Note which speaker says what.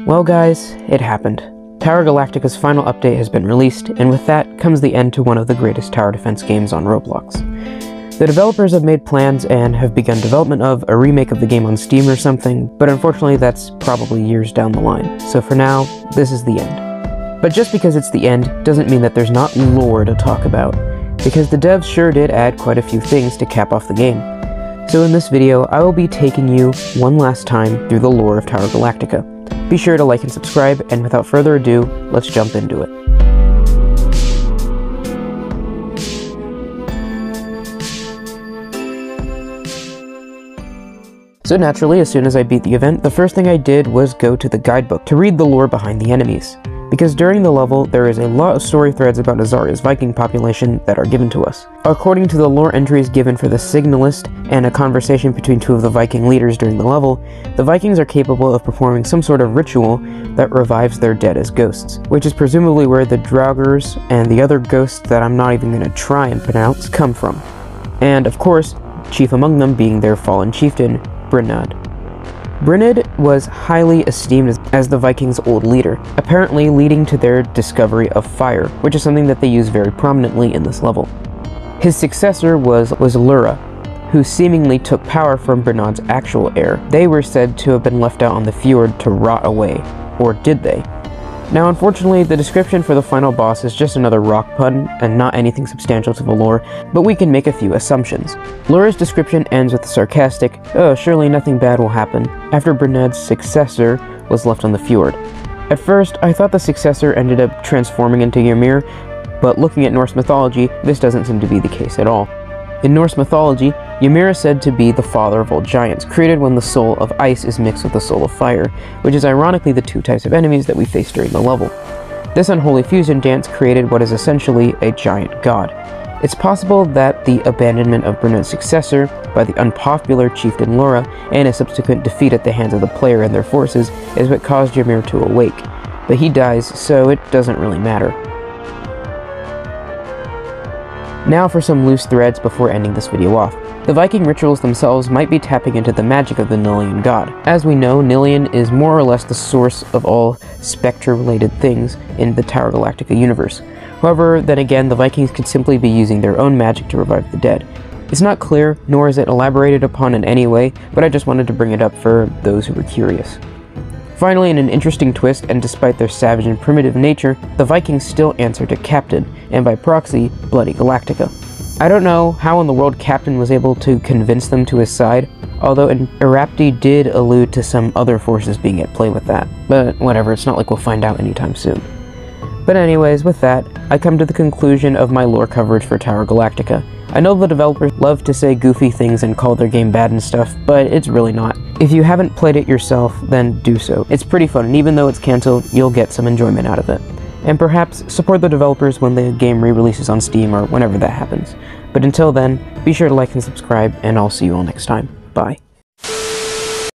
Speaker 1: Well guys, it happened. Tower Galactica's final update has been released, and with that comes the end to one of the greatest tower defense games on Roblox. The developers have made plans and have begun development of a remake of the game on Steam or something, but unfortunately that's probably years down the line, so for now, this is the end. But just because it's the end doesn't mean that there's not lore to talk about, because the devs sure did add quite a few things to cap off the game. So in this video, I will be taking you one last time through the lore of Tower Galactica. Be sure to like and subscribe, and without further ado, let's jump into it. So naturally, as soon as I beat the event, the first thing I did was go to the guidebook to read the lore behind the enemies. Because during the level, there is a lot of story threads about Azaria's Viking population that are given to us. According to the lore entries given for the Signalist and a conversation between two of the Viking leaders during the level, the Vikings are capable of performing some sort of ritual that revives their dead as ghosts, which is presumably where the Draugrs and the other ghosts that I'm not even going to try and pronounce come from. And of course, chief among them being their fallen chieftain, Brynad. Brynad was highly esteemed as the Vikings' old leader, apparently leading to their discovery of fire, which is something that they use very prominently in this level. His successor was Lura, who seemingly took power from Brynad's actual heir. They were said to have been left out on the fjord to rot away, or did they? Now unfortunately, the description for the final boss is just another rock pun, and not anything substantial to the lore, but we can make a few assumptions. Lura's description ends with the sarcastic, "Oh, surely nothing bad will happen," after Brynad's successor was left on the fjord. At first, I thought the successor ended up transforming into Ymir, but looking at Norse mythology, this doesn't seem to be the case at all. In Norse mythology, Ymir is said to be the father of all giants, created when the soul of ice is mixed with the soul of fire, which is ironically the two types of enemies that we face during the level. This unholy fusion dance created what is essentially a giant god. It's possible that the abandonment of Brynad's successor by the unpopular chieftain Lura and his subsequent defeat at the hands of the player and their forces is what caused Ymir to awake, but he dies, so it doesn't really matter. Now for some loose threads before ending this video off. The Viking rituals themselves might be tapping into the magic of the Nillian god. As we know, Nillian is more or less the source of all Spectre-related things in the Tower Galactica universe. However, then again, the Vikings could simply be using their own magic to revive the dead. It's not clear, nor is it elaborated upon in any way, but I just wanted to bring it up for those who were curious. Finally, in an interesting twist, and despite their savage and primitive nature, the Vikings still answer to Captain, and by proxy, Bloody Galactica. I don't know how in the world Captain was able to convince them to his side, although Erapti did allude to some other forces being at play with that. But whatever, it's not like we'll find out anytime soon. But anyways, with that, I come to the conclusion of my lore coverage for Tower Galactica. I know the developers love to say goofy things and call their game bad and stuff, but it's really not. If you haven't played it yourself, then do so. It's pretty fun, and even though it's cancelled, you'll get some enjoyment out of it. And perhaps support the developers when the game re-releases on Steam or whenever that happens. But until then, be sure to like and subscribe, and I'll see you all next time. Bye.